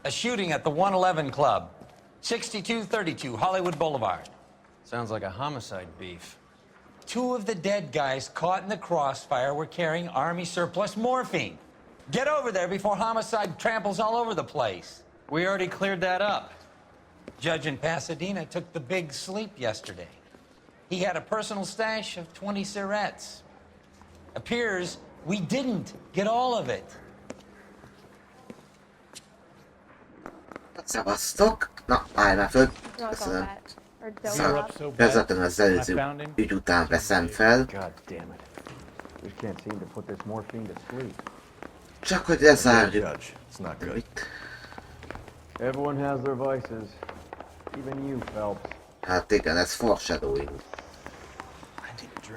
A shooting at the 111 Club, 6232 Hollywood Boulevard. Sounds like a homicide beef. 2 of the dead guys caught in the crossfire were carrying Army surplus morphine. Get over there before homicide tramples all over the place. We already cleared that up. Judge in Pasadena took the big sleep yesterday. He had a personal stash of 20 cigarettes. Appears we didn't get all of it. Szevasztok! Na, állj már föl! Köszönöm. Közvetlenül az előző ügy után veszem fel. Csak hogy lezárjuk. Hát igen, ez foreshadowing.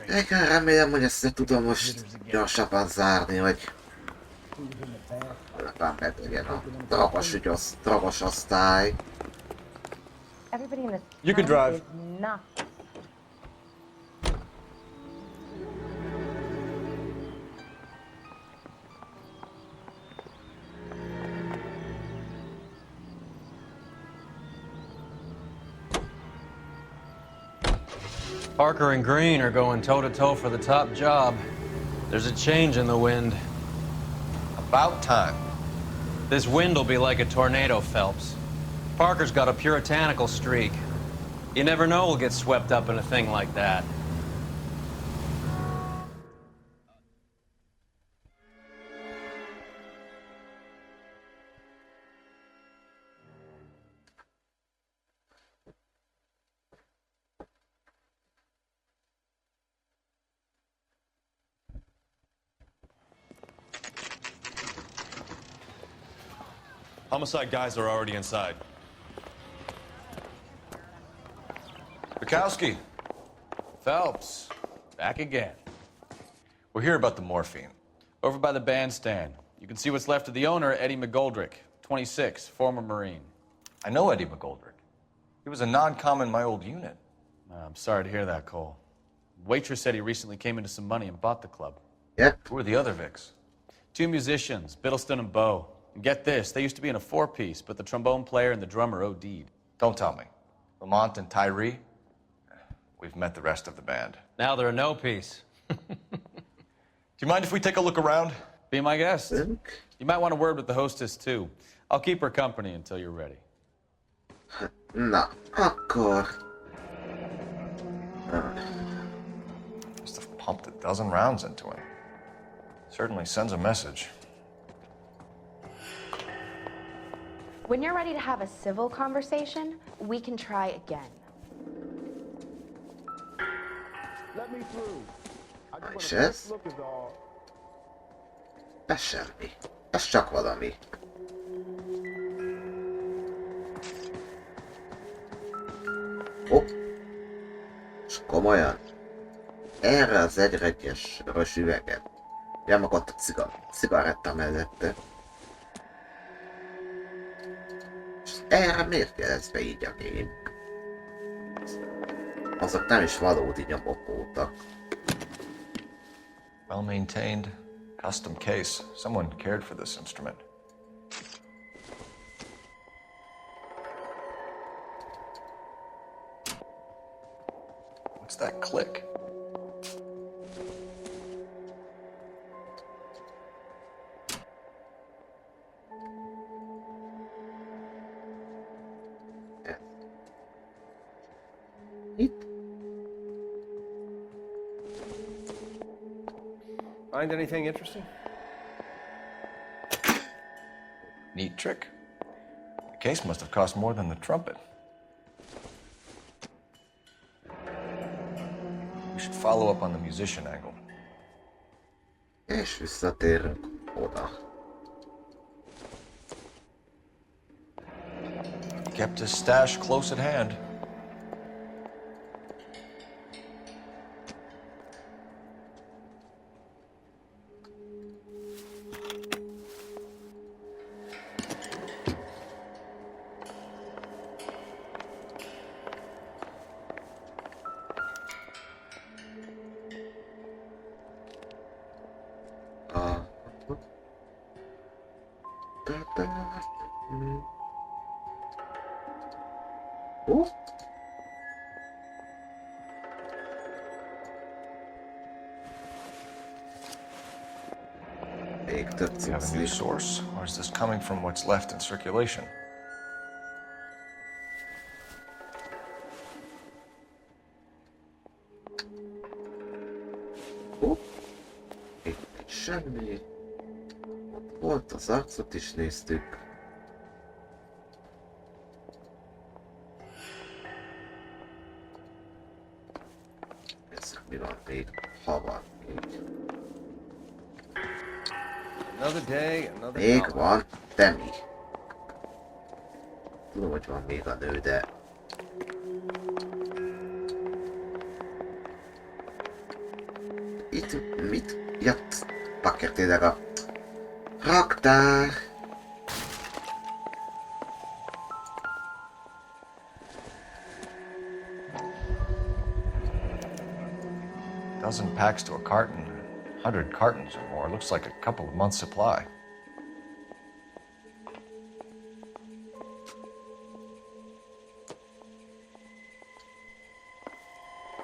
Igen, remélem, hogy ezt tudom most gyorsabban zárni, hogy talán meglegyen a dragos osztály. You can drive. Parker and Green are going toe-to-toe for the top job. There's a change in the wind. About time. This wind will be like a tornado, Phelps. Parker's got a puritanical streak. You never know we'll get swept up in a thing like that. Homicide guys are already inside. Bukowski. Phelps. Back again. We're here about the morphine. Over by the bandstand. You can see what's left of the owner, Eddie McGoldrick, 26, former Marine. I know Eddie McGoldrick. He was a non-com in my old unit. I'm sorry to hear that, Cole. Waitress said he recently came into some money and bought the club. Yep. Who are the other Vics? 2 musicians, Biddleston and Bowe. And get this, they used to be in a 4-piece, but the trombone player and the drummer OD'd. Don't tell me. Lamont and Tyree? We've met the rest of the band. Now they're a no-piece. Do you mind if we take a look around? Be my guest. You might want a word with the hostess, too. I'll keep her company until you're ready. Na, akkor... Must have pumped a dozen rounds into him. Certainly sends a message. When you're ready to have a civil conversation, we can try again. És ez? Ez semmi. Ez csak valami. Hopp. És komolyan. Erre az egyes vörös üveget. Elmakadt a cigaretta mellette. És erre miért jelez be így a game? Azok nem is valódi nyomok voltak. Well maintained, custom case. Someone cared for this instrument. What's that click? Itt? Find anything interesting? Neat trick. The case must have cost more than the trumpet. We should follow up on the musician angle. És visszatérünk oda. He kept his stash close at hand. Még több Do you have a new cucc. source, or is this coming from what's left in circulation? Itt semmi. Volt az arcot is néztük. Ez mi van még? Ha van még. Another day, another Még dollar. van, de mi? Tudom, hogy van még a nő, de... Itt mit? Ja, pakker tényleg a... Raktár! Dozen packs to a carton, 100 cartons or more. Looks like a couple of months' supply.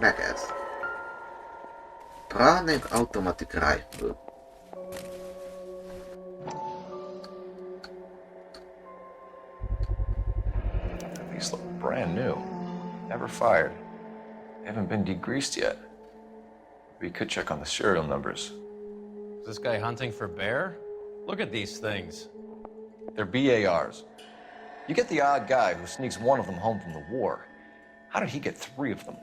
Meg ez. Browning Automatic Rifle. These look brand new. Never fired. They haven't been degreased yet. We could check on the serial numbers. Is this guy hunting for bear? Look at these things. They're BARs. You get the odd guy who sneaks one of them home from the war. How did he get 3 of them?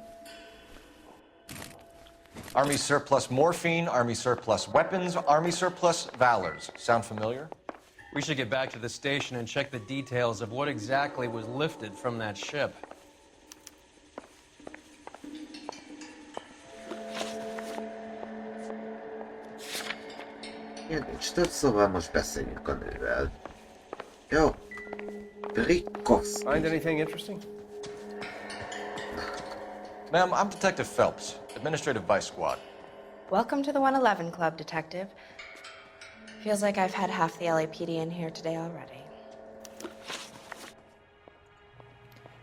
Army surplus morphine, Army surplus weapons, Army surplus valors. Sound familiar? We should get back to the station and check the details of what exactly was lifted from that ship. Ilyen nincs több, szóval most beszéljünk a nővel. Jó. Brikos. Find anything interesting? Ma'am, I'm Detective Phelps, Administrative Vice Squad. Welcome to the 111 Club, Detective. Feels like I've had half the LAPD in here today already.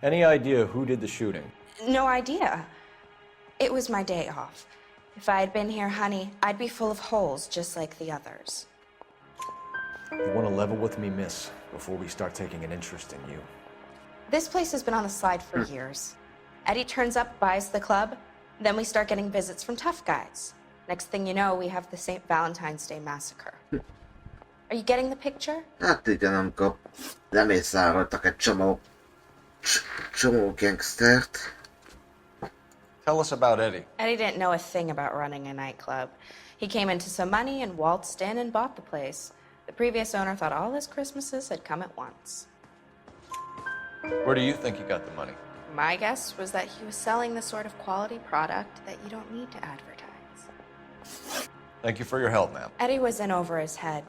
Any idea who did the shooting? No idea. It was my day off. If I had been here, honey, I'd be full of holes just like the others. You want to level with me, miss, before we start taking an interest in you. This place has been on the slide for years. Eddie turns up, buys the club, then we start getting visits from tough guys. Next thing you know, we have the St. Valentine's Day massacre. Are you getting the picture? Hát igen, amikor lemészároltak egy csomó gangstert. Tell us about Eddie. Eddie didn't know a thing about running a nightclub. He came into some money and waltzed in and bought the place. The previous owner thought all his Christmases had come at once. Where do you think he got the money? My guess was that he was selling the sort of quality product that you don't need to advertise. Thank you for your help, ma'am. Eddie was in over his head,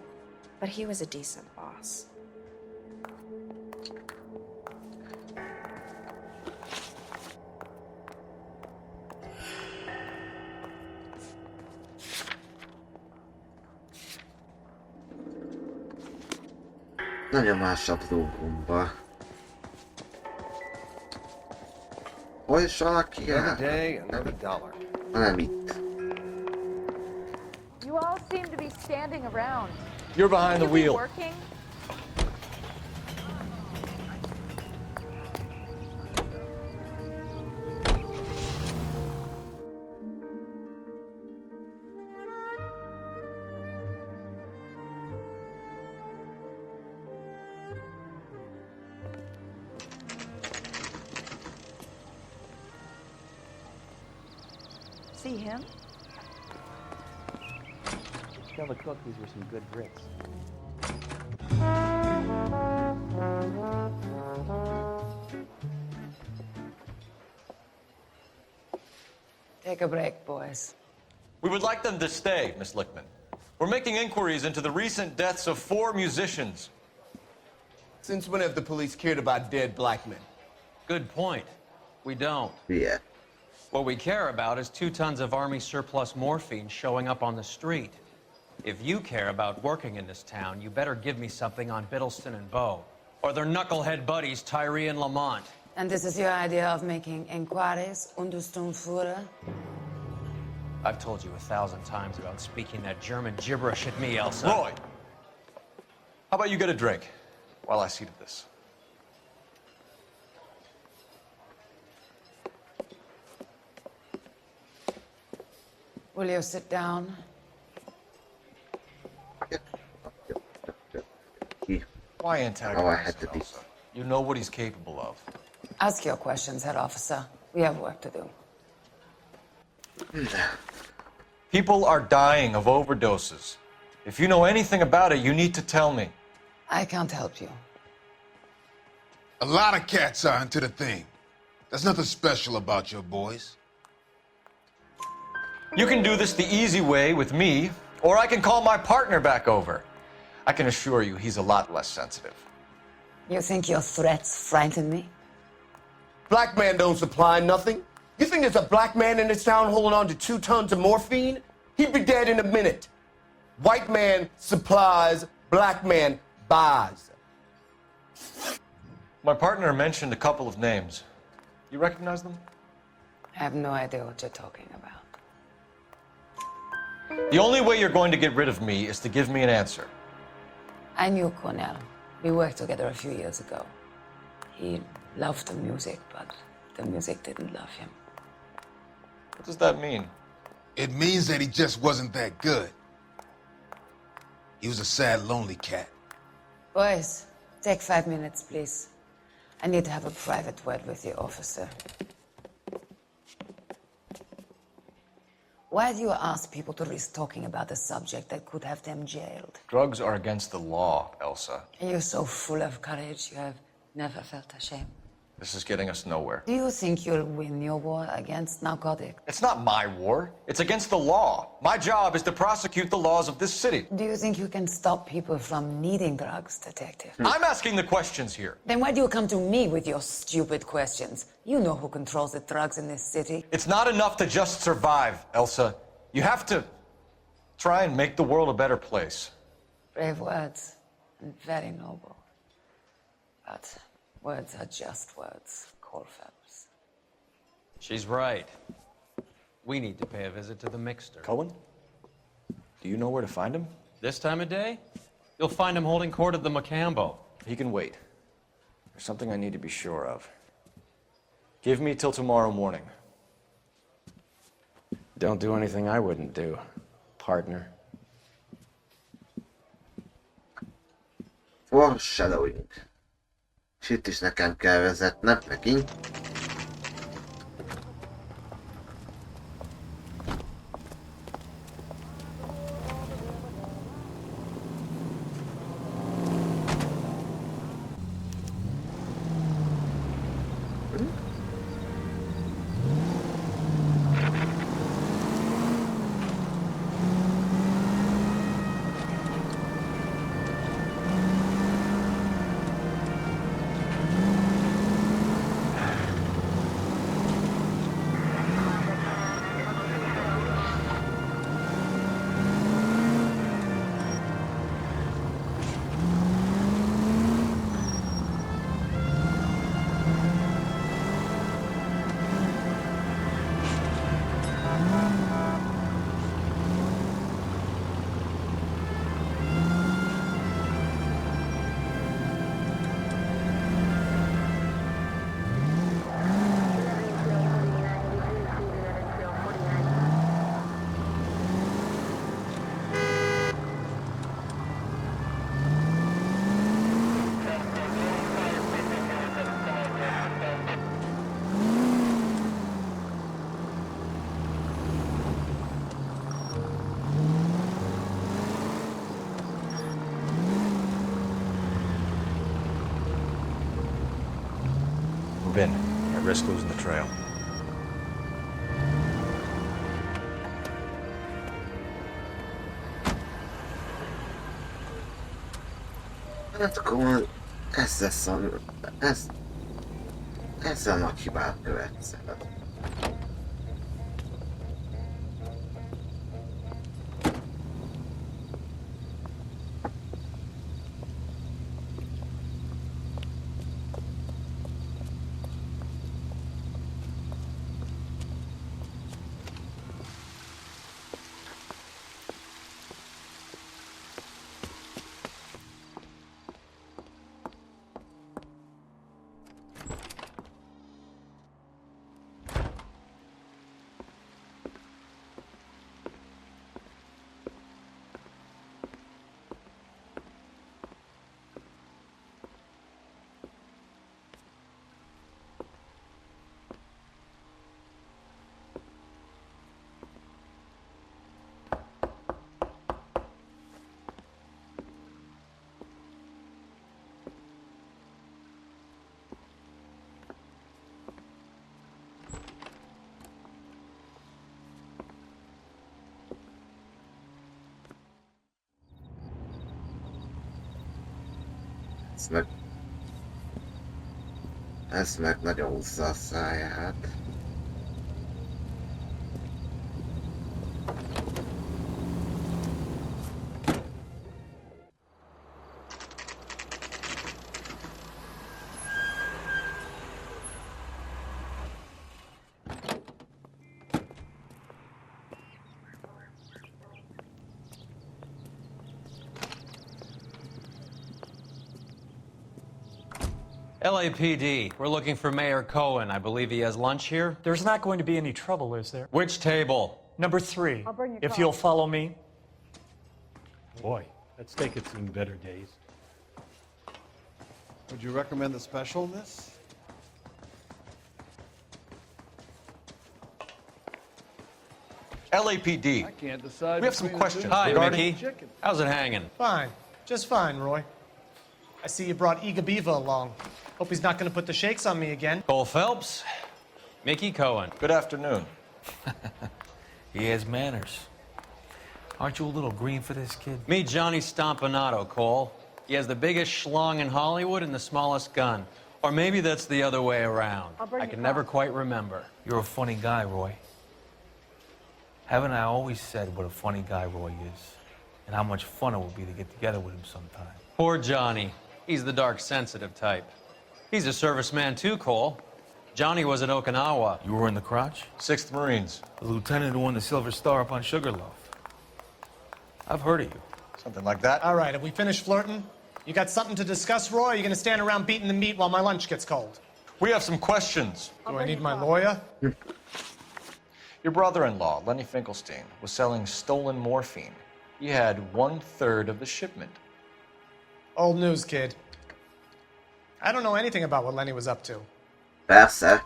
but he was a decent boss. Nagyon másabb dolgomba. Hol is valaki Another jár? day, another dollar. Nem itt. You all seem to be standing around. You're behind the Should you be wheel. working? See him? Tell the cook these were some good grits. Take a break, boys. We would like them to stay, Miss Lickman. We're making inquiries into the recent deaths of 4 musicians. Since when have the police cared about dead black men? Good point. We don't. Yeah. What we care about is 2 tons of Army surplus morphine showing up on the street. If you care about working in this town, you better give me something on Biddleston and Bow, or their knucklehead buddies Tyree and Lamont. And this is your idea of making inquiries, Untersturmführer? I've told you 1,000 times about speaking that German gibberish at me, Elsa. Roy! How about you get a drink while I see to this? Will you sit down? Why antagonize had to be. Elsa? You know what he's capable of. Ask your questions, Herr Officer. We have work to do. People are dying of overdoses. If you know anything about it, you need to tell me. I can't help you. A lot of cats are into the thing. There's nothing special about your boys. You can do this the easy way with me, or I can call my partner back over. I can assure you he's a lot less sensitive. You think your threats frighten me? Black man don't supply nothing. You think there's a black man in this town holding on to 2 tons of morphine? He'd be dead in a minute. White man supplies, black man buys. My partner mentioned a couple of names. You recognize them? I have no idea what you're talking about. The only way you're going to get rid of me is to give me an answer. I knew Cornell. We worked together a few years ago. He loved the music, but the music didn't love him. What does that mean? It means that he just wasn't that good. He was a sad, lonely cat. Boys, take 5 minutes, please. I need to have a private word with you, officer. Why do you ask people to risk talking about a subject that could have them jailed? Drugs are against the law, Elsa. You're so full of courage, you have never felt ashamed. This is getting us nowhere. Do you think you'll win your war against narcotics? It's not my war. It's against the law. My job is to prosecute the laws of this city. Do you think you can stop people from needing drugs, detective? I'm asking the questions here. Then why do you come to me with your stupid questions? You know who controls the drugs in this city. It's not enough to just survive, Elsa. You have to try and make the world a better place. Brave words, and very noble. But words are just words, Colfax. She's right. We need to pay a visit to the Mixter. Cohen? Do you know where to find him? This time of day? You'll find him holding court at the Macambo. He can wait. There's something I need to be sure of. Give me till tomorrow morning. Don't do anything I wouldn't do, partner. Foreshadowing. És itt is nekem kell vezetnem, megint. Move in. I risk losing the trail. Hát akkor ez lesz a... Ezzel nagy hibát követszel. Ez meg nagyon húzza a száját. LAPD, we're looking for Mayor Cohen. I believe he has lunch here. There's not going to be any trouble, is there? Which table? Number 3. I'll bring your If coffee. you'll follow me. Boy, that steak had seen better days. Would you recommend the special, miss? LAPD. I can't decide. We have some between the questions. two. Hi, Regarding Mickey. chicken. How's it hanging? Fine. Just fine, Roy. I see you brought Eager Beaver along. Hope he's not going to put the shakes on me again. Cole Phelps, Mickey Cohen. Good afternoon. He has manners. Aren't you a little green for this kid? Meet Johnny Stompanato, Cole. He has the biggest schlong in Hollywood and the smallest gun. Or maybe that's the other way around. I can never quite remember. You're a funny guy, Roy. Haven't I always said what a funny guy Roy is? And how much fun it would be to get together with him sometime. Poor Johnny. He's the dark, sensitive type. He's a serviceman too, Cole. Johnny was at Okinawa. You were in the crotch? 6th Marines. The lieutenant who won the Silver Star up on Sugarloaf. I've heard of you. Something like that. All right, have we finished flirting? You got something to discuss, Roy? Or are you going to stand around beating the meat while my lunch gets cold? We have some questions. Do I need my lawyer? Your brother-in-law, Lenny Finkelstein, was selling stolen morphine. He had 1/3 of the shipment. Old news, kid. I don't know anything about what Lenny was up to. Persze.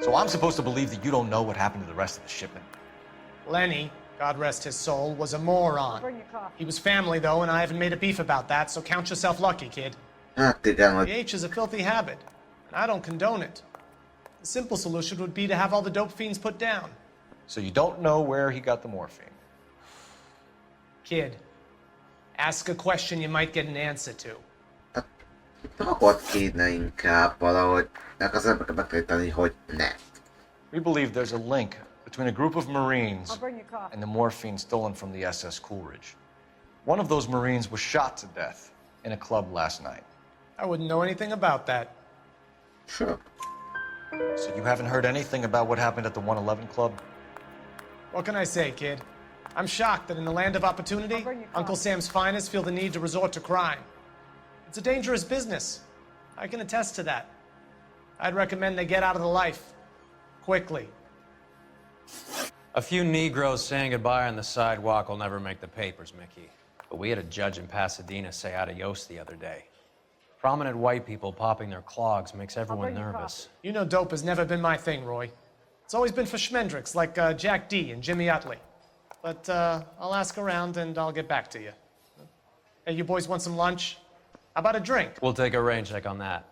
So I'm supposed to believe that you don't know what happened to the rest of the shipment? Lenny, God rest his soul, was a moron. Bring your coffee. He was family, though, and I haven't made a beef about that, so count yourself lucky, kid. Hát igen, hogy The H is a filthy habit, and I don't condone it. The simple solution would be to have all the dope fiends put down. So you don't know where he got the morphine? Kid, ask a question you might get an answer to. dolgot kéne inkább valahogy, meg az embereket megtanítani, hogy ne. We believe there's a link between a group of Marines I'll bring your coffee. and the morphine stolen from the SS Coolidge. One of those Marines was shot to death in a club last night. I wouldn't know anything about that. Sure. So you haven't heard anything about what happened at the 111 Club? What can I say, kid? I'm shocked that in the land of opportunity, Uncle Sam's finest feel the need to resort to crime. It's a dangerous business. I can attest to that. I'd recommend they get out of the life. Quickly. A few Negroes saying goodbye on the sidewalk will never make the papers, Mickey. But we had a judge in Pasadena say adios the other day. Prominent white people popping their clogs makes everyone nervous. You know dope has never been my thing, Roy. It's always been for schmendricks like Jack D. and Jimmy Utley. But I'll ask around and I'll get back to you. Hey, you boys want some lunch? How about a drink? We'll take a rain check on that.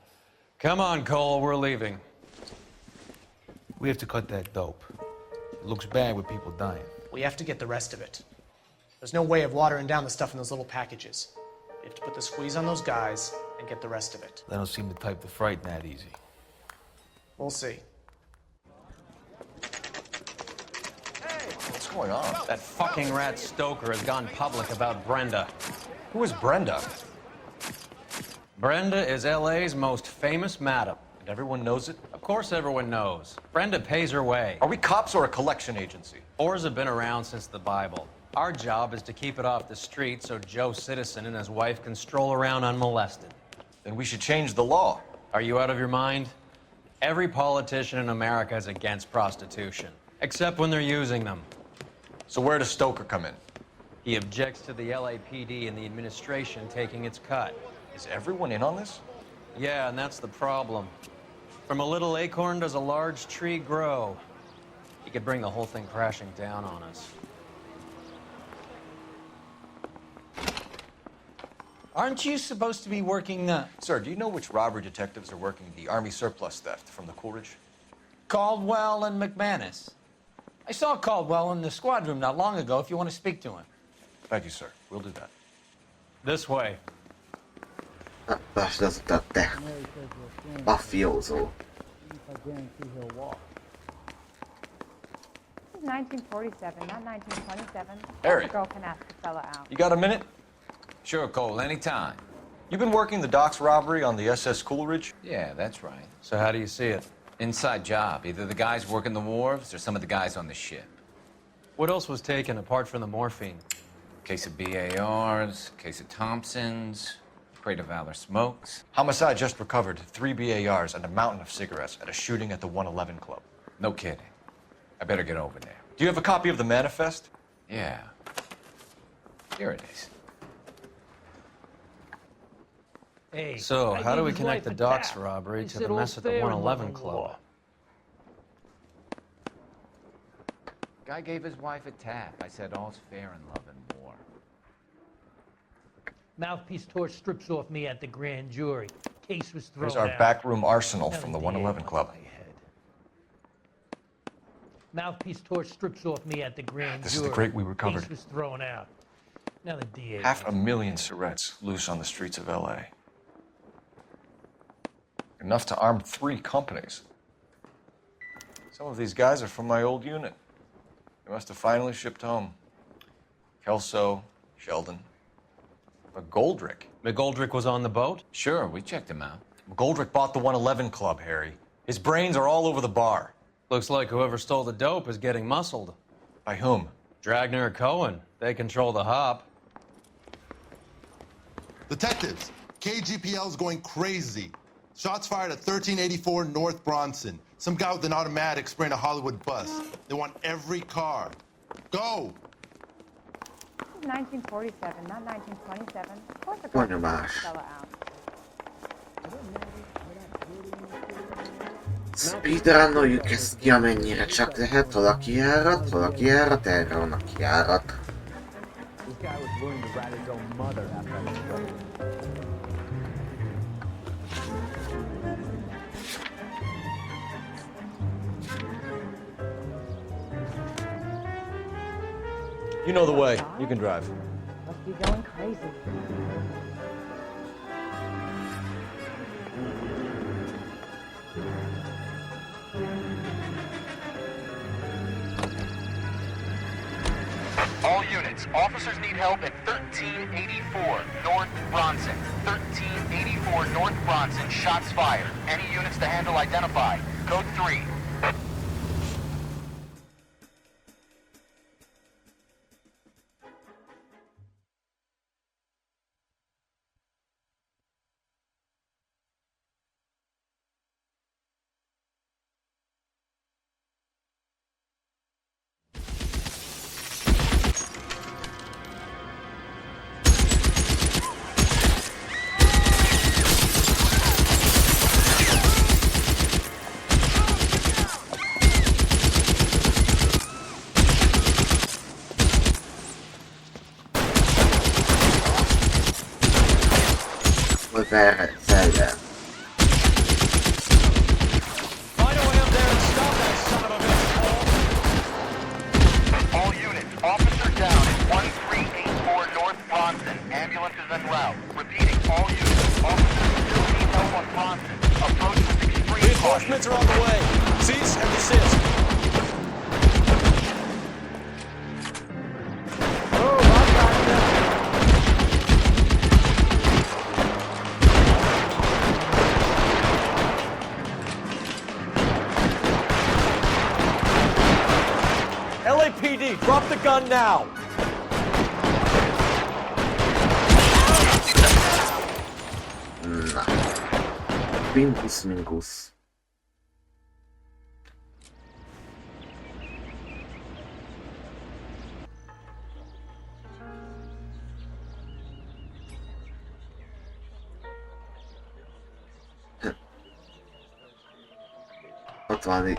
Come on, Cole, we're leaving. We have to cut that dope. It looks bad with people dying. We have to get the rest of it. There's no way of watering down the stuff in those little packages. You have to put the squeeze on those guys and get the rest of it. They don't seem the type to frighten that easy. We'll see. What's going on? That fucking rat Stoker has gone public about Brenda. Who is Brenda? Brenda is LA's most famous madam. And everyone knows it? Of course everyone knows. Brenda pays her way. Are we cops or a collection agency? Whores have been around since the Bible. Our job is to keep it off the street so Joe Citizen and his wife can stroll around unmolested. Then we should change the law. Are you out of your mind? Every politician in America is against prostitution, except when they're using them. So where does Stoker come in? He objects to the LAPD and the administration taking its cut. Is everyone in on this? Yeah, and that's the problem. From a little acorn does a large tree grow. He could bring the whole thing crashing down on us. Aren't you supposed to be working, Sir, do you know which robbery detectives are working the Army surplus theft from the Coolidge? Caldwell and McManus? I saw Caldwell in the squad room not long ago if you want to speak to him. Thank you, sir. We'll do that. This way. Lásd azután te. Mafiózó. 1947, not 1927. Harry. A girl can ask a fella out. You got a minute? Sure, Cole, anytime. You've been working the docks robbery on the SS Coleridge? Yeah, that's right. So how do you see it? Inside job. Either the guys working the wharves or some of the guys on the ship. What else was taken apart from the morphine? Case of BARs, case of Thompsons, crate of Valor smokes. Homicide just recovered 3 BARs and a mountain of cigarettes at a shooting at the 111 Club. No kidding. I better get over there. Do you have a copy of the manifest? Yeah. Here it is. Hey, So, I how do gave we his connect the wife a docks tap. robbery He to said the all's mess at the fair in 111 love and Club? war. Guy gave his wife a tap. I said all's fair in love and war. Mouthpiece torch strips off me at the grand jury. Case was thrown Here's our out. backroom arsenal Now from the the DA 111 wants Club. my head. Mouthpiece torch strips off me at the grand This is jury. the crate we recovered. Case was thrown out. Now the DA. 500,000 cigarettes loose on the streets of LA. Enough to arm 3 companies. Some of these guys are from my old unit. They must have finally shipped home. Kelso, Sheldon, McGoldrick. McGoldrick was on the boat? Sure, we checked him out. McGoldrick bought the 111 Club, Harry. His brains are all over the bar. Looks like whoever stole the dope is getting muscled. By whom? Dragner or Cohen. They control the hop. Detectives, KGPL's going crazy. Shots fired at 1384 North Bronson. Some guy with an automatic spraying a Hollywood bus. They want every car. Go! 1947, not 1927. Of course a girl can ask a fella out. Speedrunoljuk ezt ki, amennyire csak lehet. Valaki járat, erre van a kijárat. You know the way. You can drive. Must be going crazy. All units, officers need help at 1384 North Bronson. 1384 North Bronson, shots fired. Any units to handle identify. Code 3. Verre Zelda. Find a way up there and stop that son of a bitch, All units, officer down at 1384 North Bronson. Ambulance is en route. Repeating, all units, officers still need help on Bronson. Approach with extreme caution. Reinforcements are on the way. Cease and desist. LAPD, drop the gun now! Na. Bingus mingus.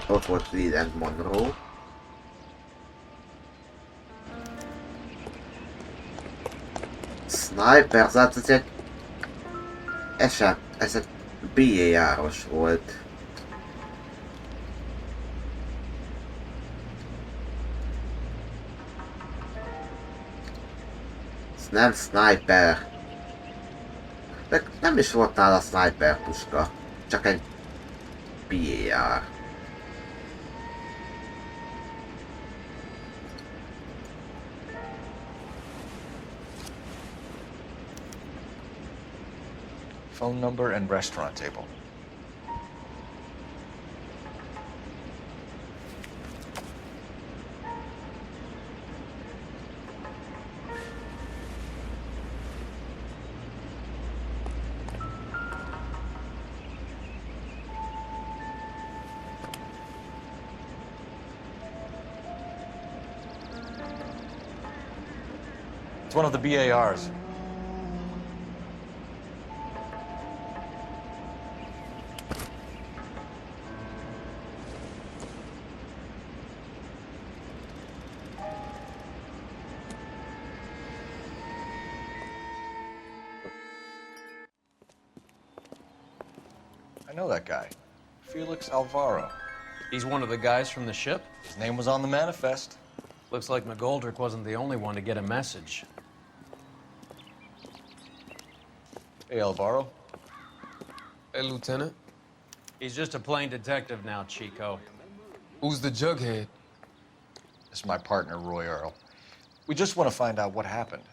Ott volt Leland Monroe. Sniper, hát ez egy BA-járos volt. Ez nem sniper. De Nem is volt nála sniper puska, csak egy BAR. Phone number and restaurant table. It's one of the BARs. I know that guy. Felix Alvaro. He's one of the guys from the ship? His name was on the manifest. Looks like McGoldrick wasn't the only one to get a message. Hey, Alvaro. Hey, Lieutenant. He's just a plain detective now, Chico. Who's the jughead? This is my partner, Roy Earl. We just want to find out what happened.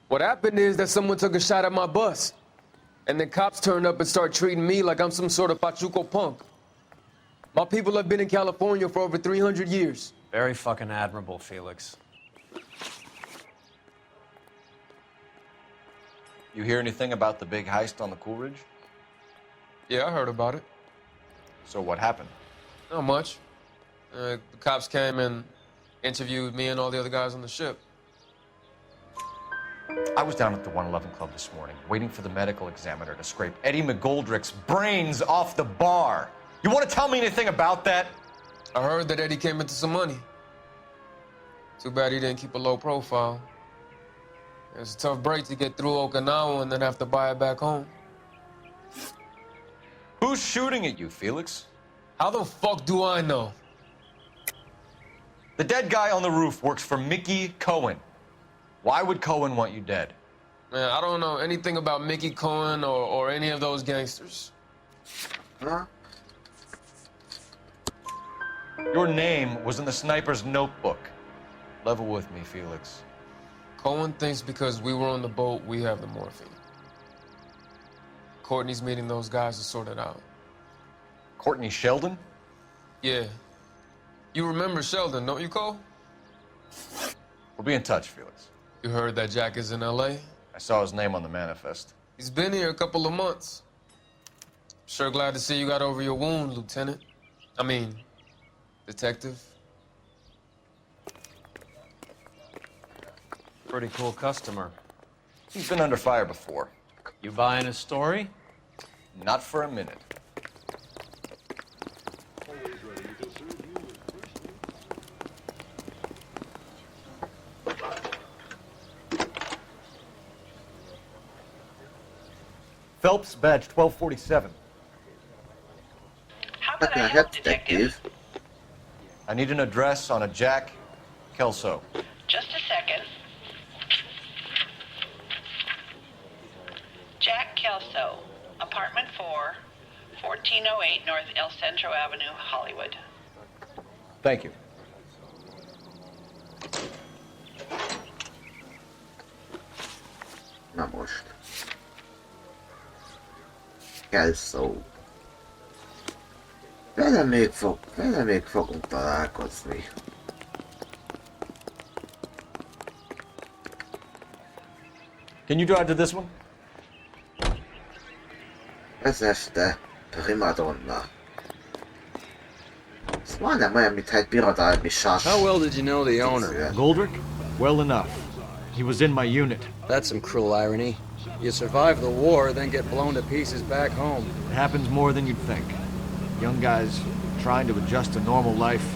What happened is that someone took a shot at my bus. And then cops turned up and start treating me like I'm some sort of Pachuco punk. My people have been in California for over 300 years. Very fucking admirable, Felix. You hear anything about the big heist on the Coolidge? Yeah, I heard about it. So what happened? Not much. The cops came and interviewed me and all the other guys on the ship. I was down at the 111 Club this morning, waiting for the medical examiner to scrape Eddie McGoldrick's brains off the bar. You want to tell me anything about that? I heard that Eddie came into some money. Too bad he didn't keep a low profile. It was a tough break to get through Okinawa and then have to buy it back home. Who's shooting at you, Felix? How the fuck do I know? The dead guy on the roof works for Mickey Cohen. Why would Cohen want you dead? Man, I don't know anything about Mickey Cohen or any of those gangsters. Huh? Your name was in the sniper's notebook. Level with me, Felix. Cohen thinks because we were on the boat, we have the morphine. Courtney's meeting those guys to sort it out. Courtney Sheldon? Yeah. You remember Sheldon, don't you, Cole? We'll be in touch, Felix. You heard that Jack is in L.A.? I saw his name on the manifest. He's been here a couple of months. Sure glad to see you got over your wound, Lieutenant. I mean, Detective. Pretty cool customer. He's been under fire before. You buying his story? Not for a minute. Phelps, badge 1247. How can I help, detective? I need an address on a Jack Kelso. Just a second. Jack Kelso, apartment 4, 1408 North El Centro Avenue, Hollywood. Thank you. Na most. Kelso. Vele még fogunk találkozni. Can you drive to this one? Vezess te, primadonna. Ez majdnem olyan, mintha egy birodalmi sas. How well did you know the owner? Goldrick? Well enough. He was in my unit. That's some cruel irony. You survive the war, then get blown to pieces back home. It happens more than you'd think. Young guys trying to adjust to normal life,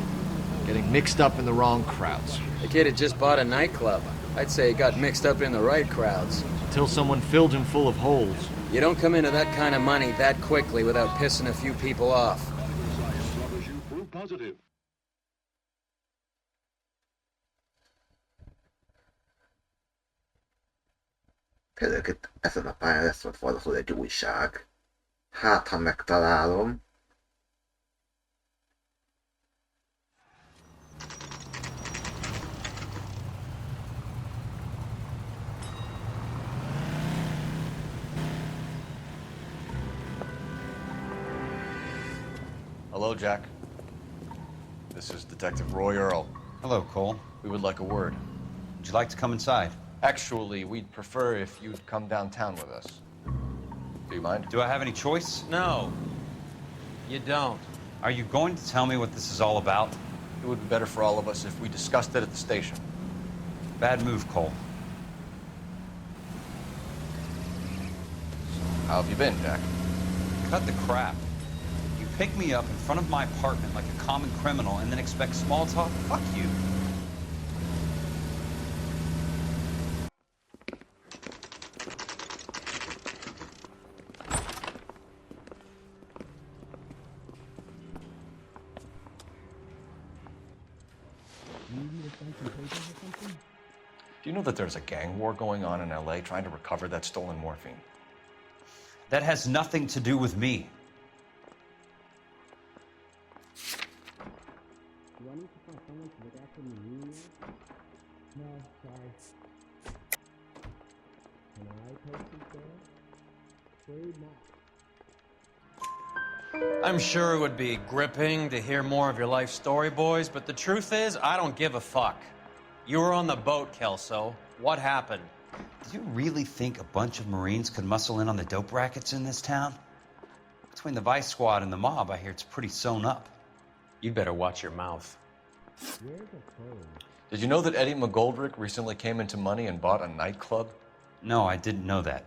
getting mixed up in the wrong crowds. The kid had just bought a nightclub. I'd say he got mixed up in the right crowds. Until someone filled him full of holes. You don't come into that kind of money that quickly without pissing a few people off. Például itt ezen a pályán lesz ott valahol egy újság. Hát, ha megtalálom. Hello, Jack. This is Detective Roy Earl. Hello, Cole. We would like a word. Would you like to come inside? Actually, we'd prefer if you'd come downtown with us. Do you mind? Do I have any choice? No, you don't. Are you going to tell me what this is all about? It would be better for all of us if we discussed it at the station. Bad move, Cole. How have you been, Jack? Cut the crap. You pick me up in front of my apartment like a common criminal and then expect small talk? Fuck you. Do you know that there's a gang war going on in LA trying to recover that stolen morphine? That has nothing to do with me. I'm sure it would be gripping to hear more of your life story, boys, but the truth is, I don't give a fuck. You were on the boat, Kelso. What happened? Do you really think a bunch of Marines could muscle in on the dope rackets in this town? Between the Vice Squad and the mob, I hear it's pretty sewn up. You'd better watch your mouth. Did you know that Eddie McGoldrick recently came into money and bought a nightclub? No, I didn't know that.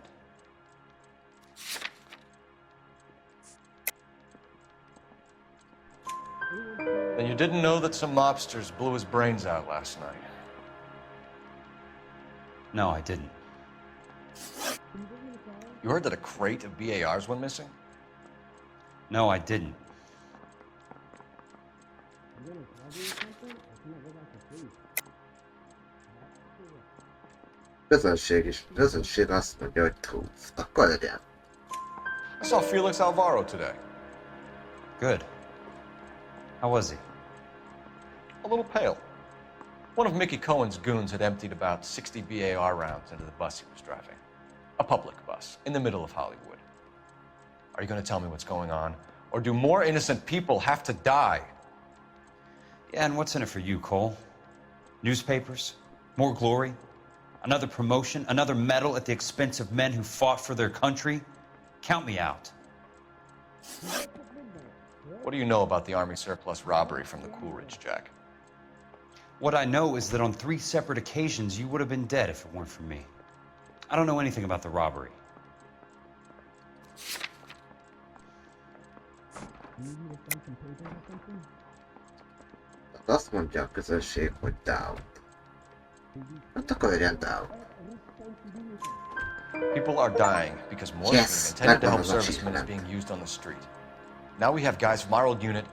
Then you didn't know that some mobsters blew his brains out last night? No, I didn't. You heard that a crate of BARs went missing? No, I didn't. Közönség azt mondja, hogy truth. Akkor legyen. I saw Felix Alvaro today. Good. How was he? A little pale. One of Mickey Cohen's goons had emptied about 60 BAR rounds into the bus he was driving. A public bus, in the middle of Hollywood. Are you going to tell me what's going on? Or do more innocent people have to die? Yeah, and what's in it for you, Cole? Newspapers? More glory? Another promotion? Another medal at the expense of men who fought for their country? Count me out. What do you know about the Army surplus robbery from the Coolidge, Jack? What I know is that on 3 separate occasions, you would have been dead if it weren't for me. I don't know anything about the robbery. Azt mondja a közönség, hogy down. Hát akkor legyen down. People are dying because morphine intended to help servicemen is being used on the street. Now we have guys from our old unit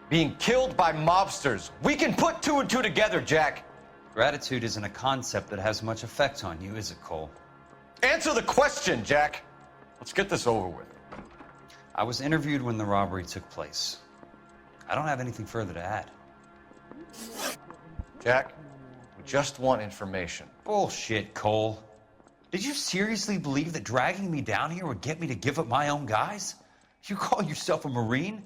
being killed by mobsters. We can put 2 and 2 together, Jack. Gratitude isn't a concept that has much effect on you, is it, Cole? Answer the question, Jack. Let's get this over with. I was interviewed when the robbery took place. I don't have anything further to add. Jack, we just want information. Bullshit, Cole. Did you seriously believe that dragging me down here would get me to give up my own guys? You call yourself a Marine?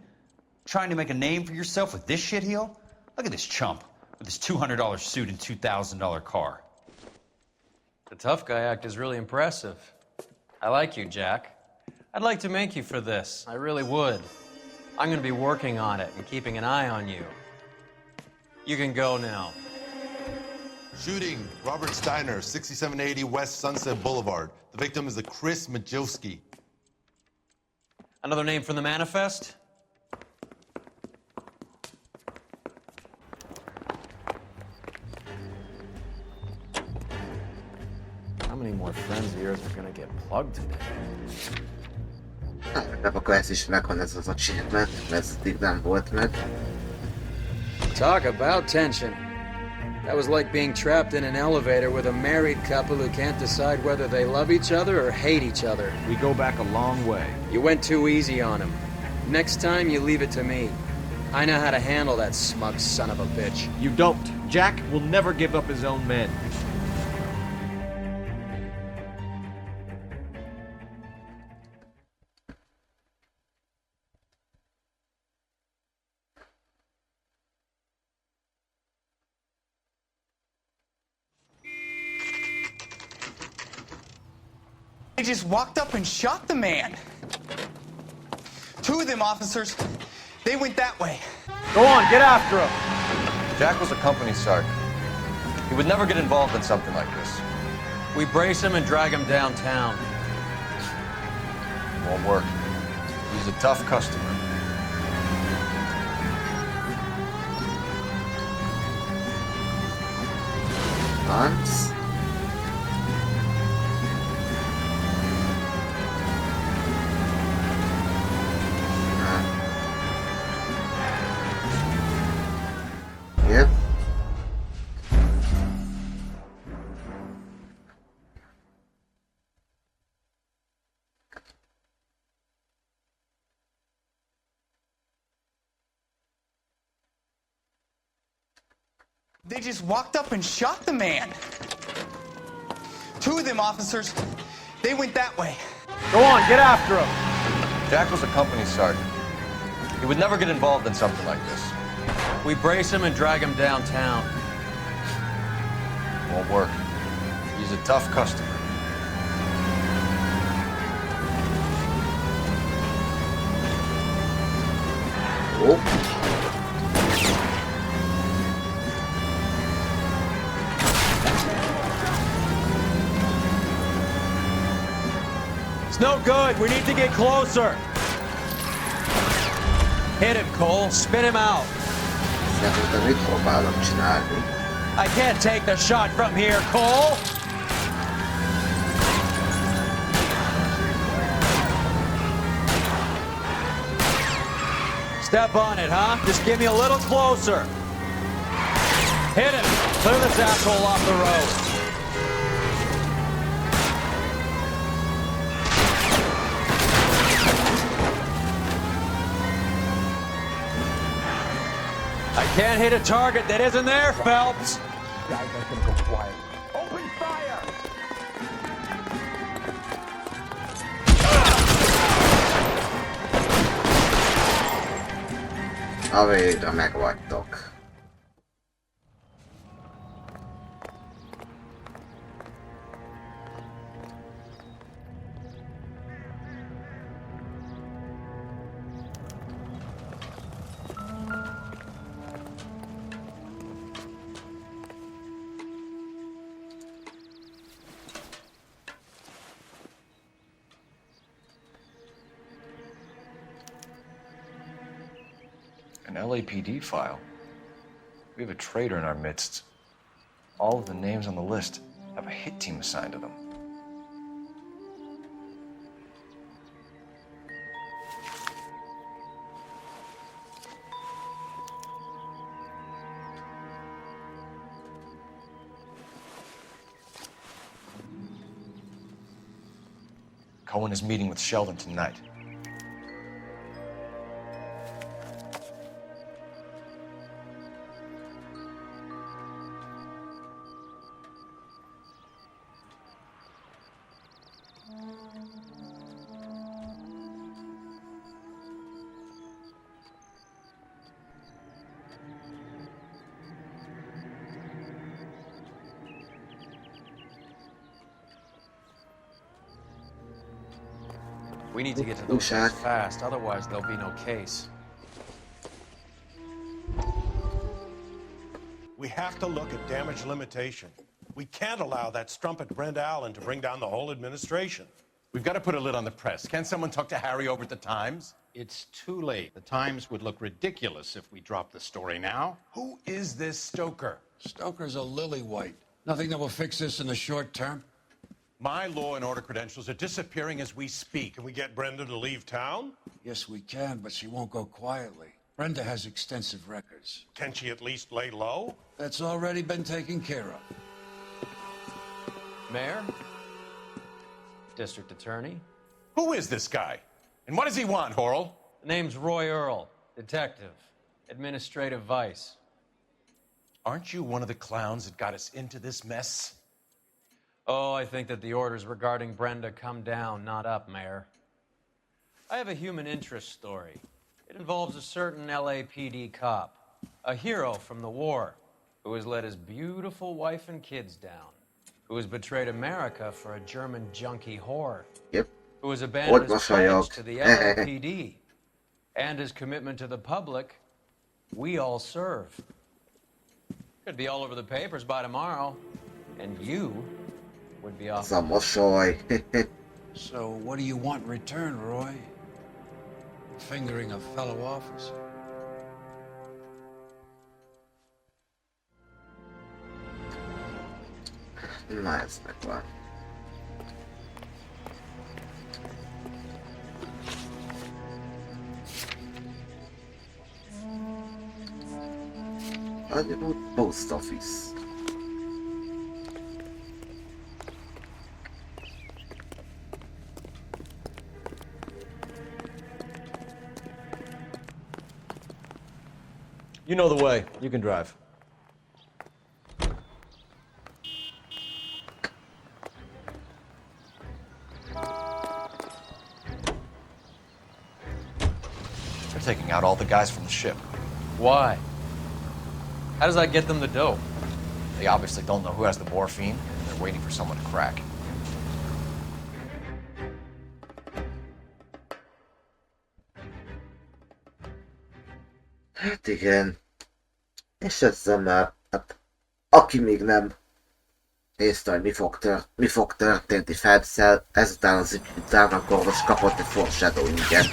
Trying to make a name for yourself with this shitheel? Look at this chump with his $200 suit and $2,000 car. The tough guy act is really impressive. I like you, Jack. I'd like to make you for this. I really would. I'm going to be working on it and keeping an eye on you. You can go now. Shooting, Robert Steiner, 6780 West Sunset Boulevard. The victim is a Chris Majowski. Another name from the manifest? How many more friends of yours are gonna get plugged today? Nem akkor ezt is megvan ez az achievement, ez eddig nem volt meg. Talk about tension. That was like being trapped in an elevator with a married couple who can't decide whether they love each other or hate each other. We go back a long way. You went too easy on him. Next time, you leave it to me. I know how to handle that smug son of a bitch. You don't. Jack will never give up his own men. They just walked up and shot the man. Two of them officers, they went that way. Go on, get after him. Jack was a company sergeant. He would never get involved in something like this. We brace him and drag him downtown. Won't work. He's a tough customer. Hans? Yep. They just walked up and shot the man. Two of them officers, they went that way. Go on, get after him. Jack was a company sergeant. He would never get involved in something like this. We brace him and drag him downtown. Won't work. He's a tough customer. Oh. It's no good. We need to get closer. Hit him, Cole. Spin him out. I can't take the shot from here, Cole. Step on it, huh? Just get me a little closer. Hit him. Clear this asshole off the road. I can't hit a target that isn't there, Phelps. Guys are gonna go quiet. Open fire! A végre megvagytok. An LAPD file. We have a traitor in our midst. All of the names on the list have a hit team assigned to them. Cohen is meeting with Sheldon tonight. We need to get to those guys fast, otherwise there'll be no case. We have to look at damage limitation. We can't allow that strumpet Brent Allen to bring down the whole administration. We've got to put a lid on the press. Can someone talk to Harry over at the Times? It's too late. The Times would look ridiculous if we dropped the story now. Who is this Stoker? Stoker's a lily-white. Nothing that will fix this in the short term. My law and order credentials are disappearing as we speak. Can we get Brenda to leave town? Yes, we can, but she won't go quietly. Brenda has extensive records. Can she at least lay low? That's already been taken care of. Mayor? District Attorney? Who is this guy? And what does he want, Horrell? The name's Roy Earl, detective, administrative vice. Aren't you one of the clowns that got us into this mess? Oh, I think that the orders regarding Brenda come down, not up, Mayor. I have a human interest story. It involves a certain LAPD cop, a hero from the war, who has let his beautiful wife and kids down, who has betrayed America for a German junkie whore, Yep. who has abandoned his pledge mosolyog. to the LAPD, and his commitment to the public. We all serve. Could be all over the papers by tomorrow, and you would be off. Az a mosoly. So what do you want in return, Roy? Fingering a fellow officer. Na ez megvan. Hollywood Post Office. You know the way. You can drive. They're taking out all the guys from the ship. Why? How does that get them the dope? They obviously don't know who has the morphine, and they're waiting for someone to crack. Hát igen. És ezzel már, hát, aki még nem nézte, hogy mi fog történni Phelps-szel, ezután az ügy után, akkor most kapott egy foreshadowing-et.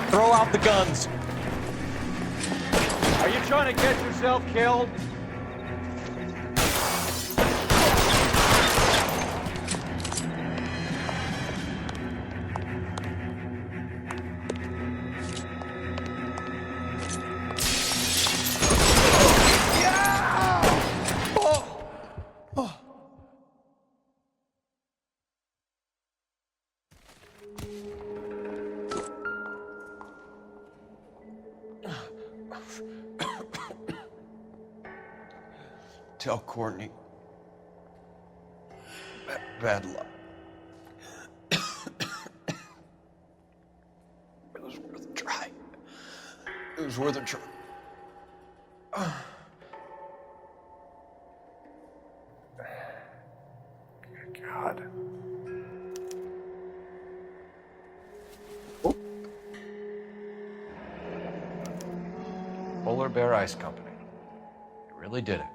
Throw out the guns. Are you trying to get yourself killed? Tell Courtney. Bad luck. It was worth a try. It was worth a try. God. Polar Bear Ice Company. You really did it.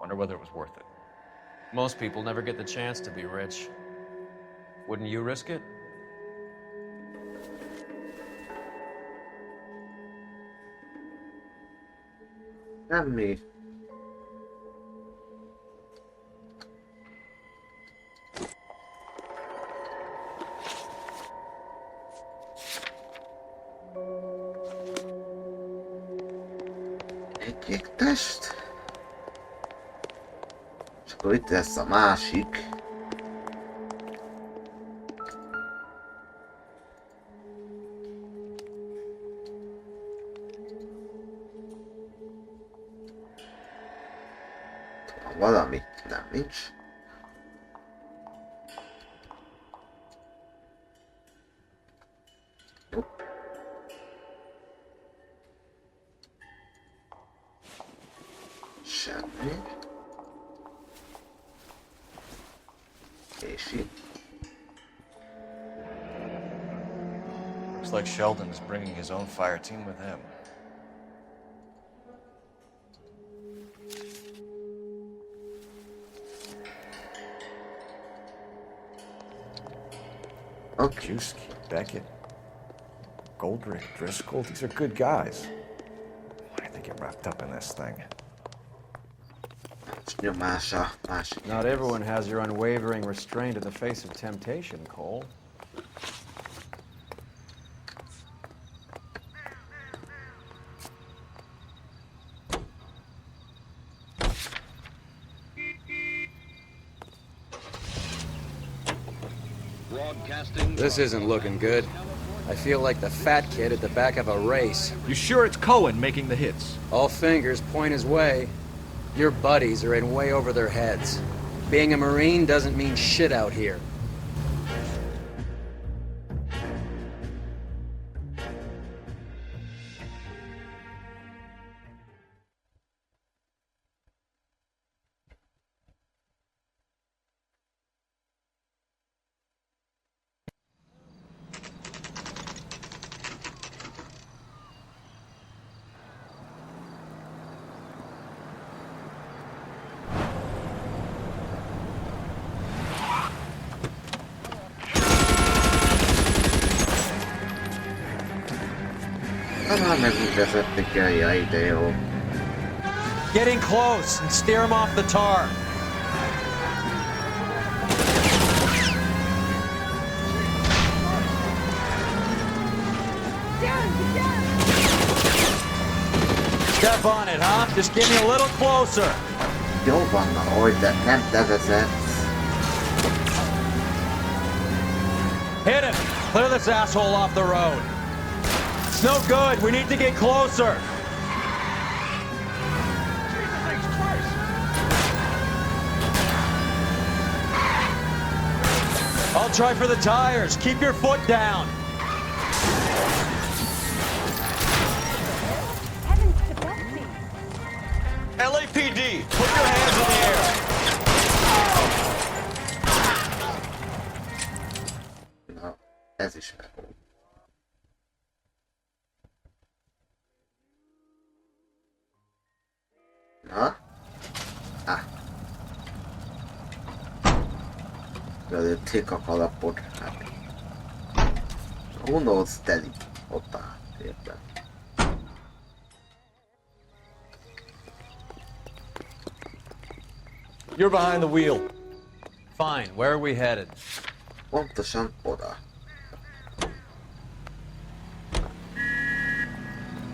Wonder whether it was worth it. Most people never get the chance to be rich. Wouldn't you risk it? Semmi. Egy égtest. És akkor itt lesz a másik. Van valami? Nem, nincs. Jó. semmi. És itt. Looks like Sheldon is bringing his own fire team with him. Okay. Juski, Beckett, Goldrick, Driscoll, these are good guys. Why did they get wrapped up in this thing? Nyomása, másik. Not everyone has your unwavering restraint in the face of temptation, Cole. This isn't looking good. I feel like the fat kid at the back of a race. You sure it's Cohen making the hits? All fingers point his way. Your buddies are in way over their heads. Being a Marine doesn't mean shit out here. Talán megint vezetni kell, ja, ide jó. Getting close and steer him off the tar. Step on it, huh? Just get me a little closer. Jó van, ahogy, de nem te vezetsz. Hit him! Clear this asshole off the road. It's no good. We need to get closer. I'll try for the tires. Keep your foot down. Heavens to Betsy. LAPD, put your hands in the air. Na, ez is el. Na? Ah. Lőtték a kalapot. Hát. Who knows, Teddy? Ott áll. Értem. You're behind the wheel. Fine. Where are we headed? Pontosan oda.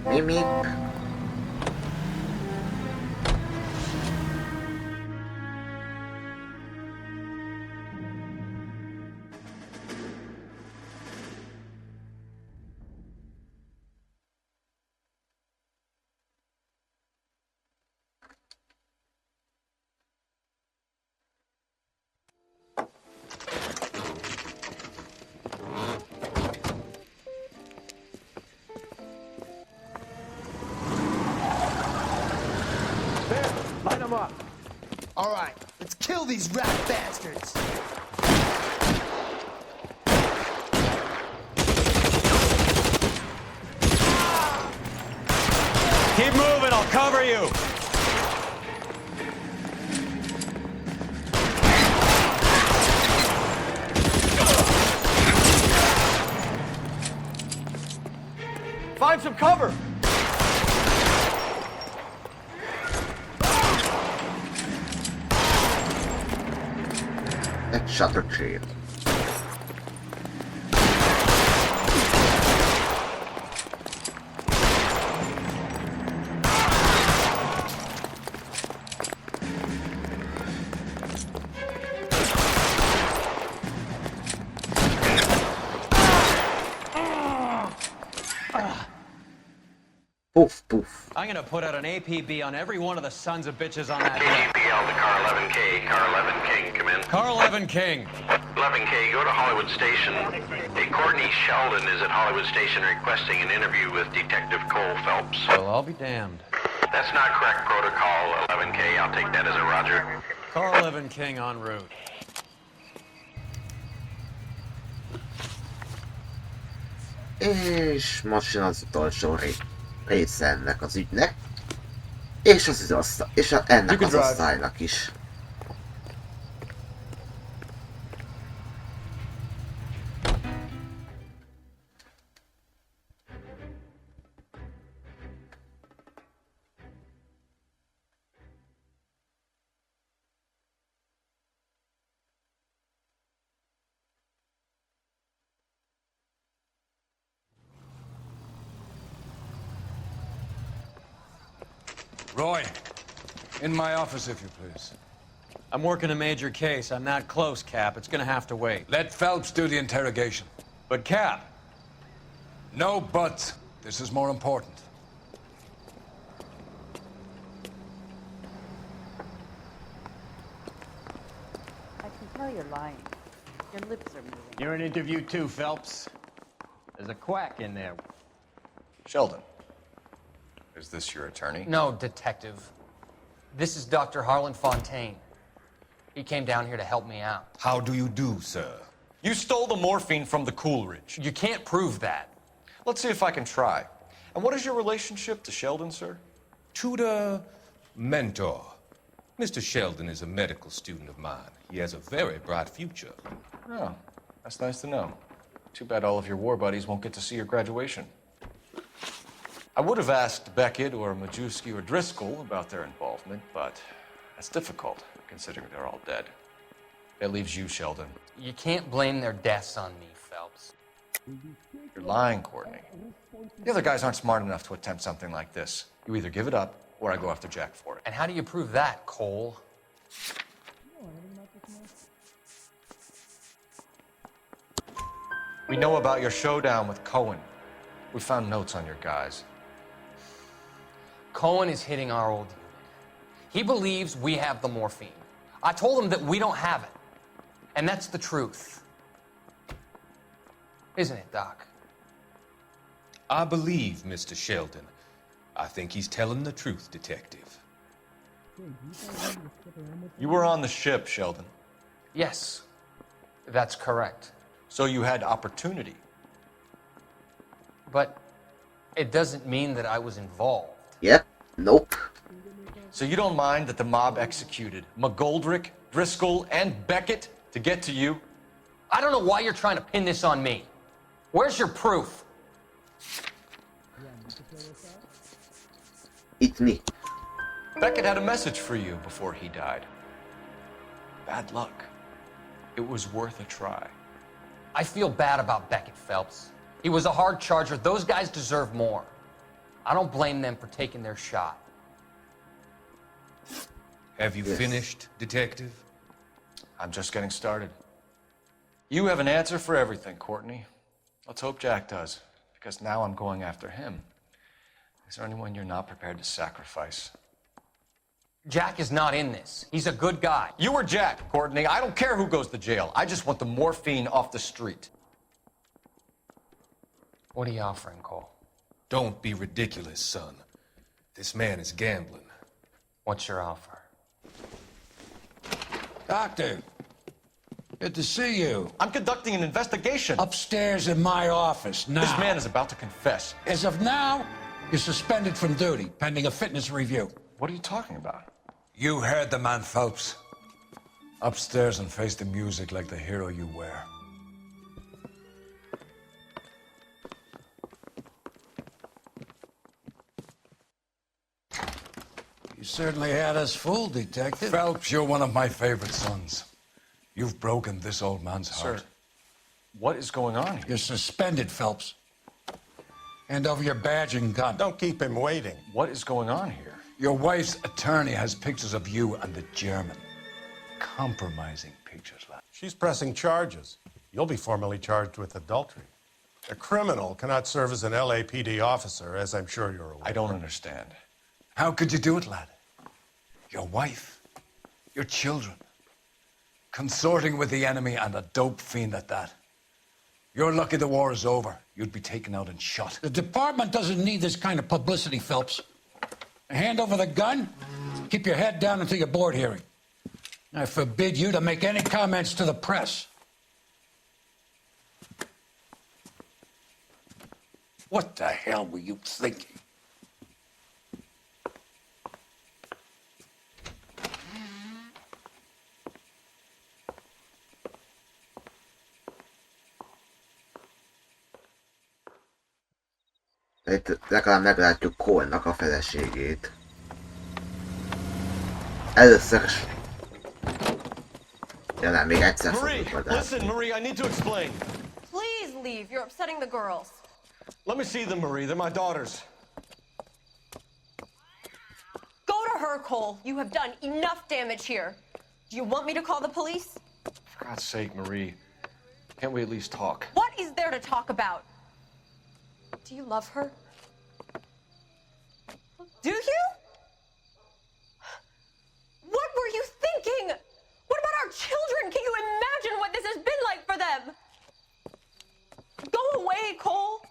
Mimip. Line them up. All right, let's kill these rat bastards. Keep moving. I'll cover you. Find some cover! Egy shutter trail. Poof, poof. I'm gonna put out an APB on every one of the sons of bitches on that hill. KGPL to Car 11K. Car 11 King, come in. Car 11 King. 11K, go to Hollywood Station. Hey, Courtney Sheldon is at Hollywood Station requesting an interview with Detective Cole Phelps. Well, I'll be damned. That's not correct protocol, 11K. I'll take that as a roger. Call 11 King en route. És most jön az utolsó része ennek az ügynek. És ennek az osztálynak is. Roy, in my office, if you please. I'm working a major case. I'm not close, Cap. It's gonna have to wait. Let Phelps do the interrogation. But, Cap. No buts. This is more important. I can tell you're lying. Your lips are moving. You're in interview too, Phelps. There's a quack in there. Sheldon, is this your attorney? No, detective. This is Dr. Harlan Fontaine. He came down here to help me out. How do you do, sir? You stole the morphine from the Coolidge. You can't prove that. Let's see if I can try. And what is your relationship to Sheldon, sir? Tutor, mentor. Mr. Sheldon is a medical student of mine. He has a very bright future. Oh, that's nice to know. Too bad all of your war buddies won't get to see your graduation. I would have asked Beckett or Majewski or Driscoll about their involvement, but that's difficult, considering they're all dead. That leaves you, Sheldon. You can't blame their deaths on me, Phelps. You're lying, Courtney. The other guys aren't smart enough to attempt something like this. You either give it up, or I go after Jack for it. And how do you prove that, Cole? We know about your showdown with Cohen. We found notes on your guys. Cohen is hitting our old unit. He believes we have the morphine. I told him that we don't have it. And that's the truth. Isn't it, Doc? I believe Mr. Sheldon. I think he's telling the truth, Detective. You were on the ship, Sheldon. Yes, that's correct. So you had opportunity. But it doesn't mean that I was involved. Yep. Nope. So you don't mind that the mob executed McGoldrick, Driscoll, and Beckett to get to you? I don't know why you're trying to pin this on me. Where's your proof? It's me. Beckett had a message for you before he died. Bad luck. It was worth a try. I feel bad about Beckett, Phelps. He was a hard charger. Those guys deserve more. I don't blame them for taking their shot. Have you finished, Detective? I'm just getting started. You have an answer for everything, Courtney. Let's hope Jack does, because now I'm going after him. Is there anyone you're not prepared to sacrifice? Jack is not in this. He's a good guy. You or Jack, Courtney. I don't care who goes to jail. I just want the morphine off the street. What are you offering, Cole? Don't be ridiculous, son. This man is gambling. What's your offer? Doctor, good to see you. I'm conducting an investigation. Upstairs in my office now. This man is about to confess. As of now, you're suspended from duty, pending a fitness review. What are you talking about? You heard the man, Phelps. Upstairs and face the music like the hero you were. You certainly had us fooled, Detective. Phelps, you're one of my favorite sons. You've broken this old man's heart. Sir, what is going on here? You're suspended, Phelps. Hand over your badge and gun. Don't keep him waiting. What is going on here? Your wife's attorney has pictures of you and the German. Compromising pictures, lad. She's pressing charges. You'll be formally charged with adultery. A criminal cannot serve as an LAPD officer, as I'm sure you're aware. I don't understand. How could you do it, lad? Your wife, your children, consorting with the enemy and a dope fiend at that. You're lucky the war is over. You'd be taken out and shot. The department doesn't need this kind of publicity, Phelps. Hand over the gun. Keep your head down until your board hearing. I forbid you to make any comments to the press. What the hell were you thinking? Itt legalább meglátjuk Cole-nak a feleségét. Először is... Ja nem, még egyszer fogjuk oda. Listen, Marie, I need to explain. Please leave. You're upsetting the girls. Let me see them, Marie. They're my daughters. Go to her, Cole. You have done enough damage here. Do you want me to call the police? For God's sake, Marie. Can't we at least talk? What is there to talk about? Do you love her? Do you? What were you thinking? What about our children? Can you imagine what this has been like for them? Go away, Cole.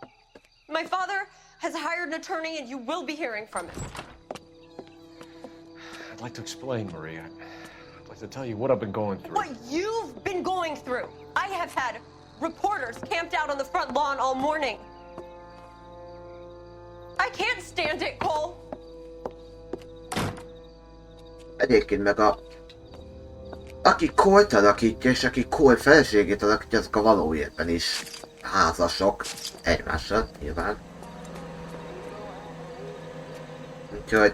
My father has hired an attorney and you will be hearing from him. I'd like to explain, Marie. I'd like to tell you what I've been going through. What you've been going through. I have had reporters camped out on the front lawn all morning. I can't stand it, Cole. Egyébként meg aki Cole-t alakítja, és aki Cole feleségét alakítja, azok a való életben is házasok egymással, nyilván. Úgyhogy...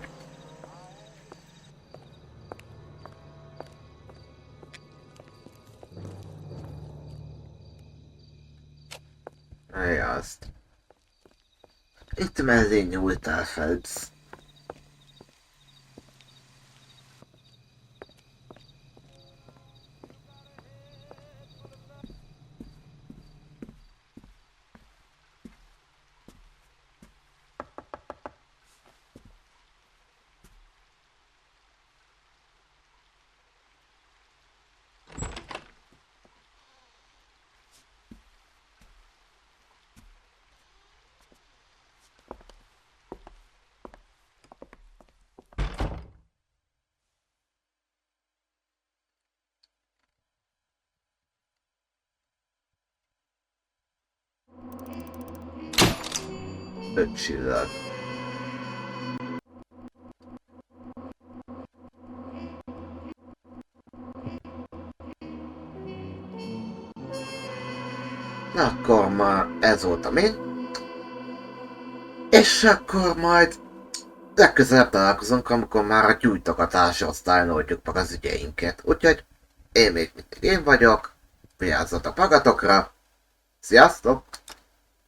Azt. Itt mellé nyúltál, Phelps. Öt csillag. Na akkor már ez volt a mi. És akkor majd legközelebb találkozunk, amikor már a gyújtogatási osztályon oldjuk meg az ügyeinket. Úgyhogy én még mindig én vagyok. Vigyázzatok magatokra. Sziasztok!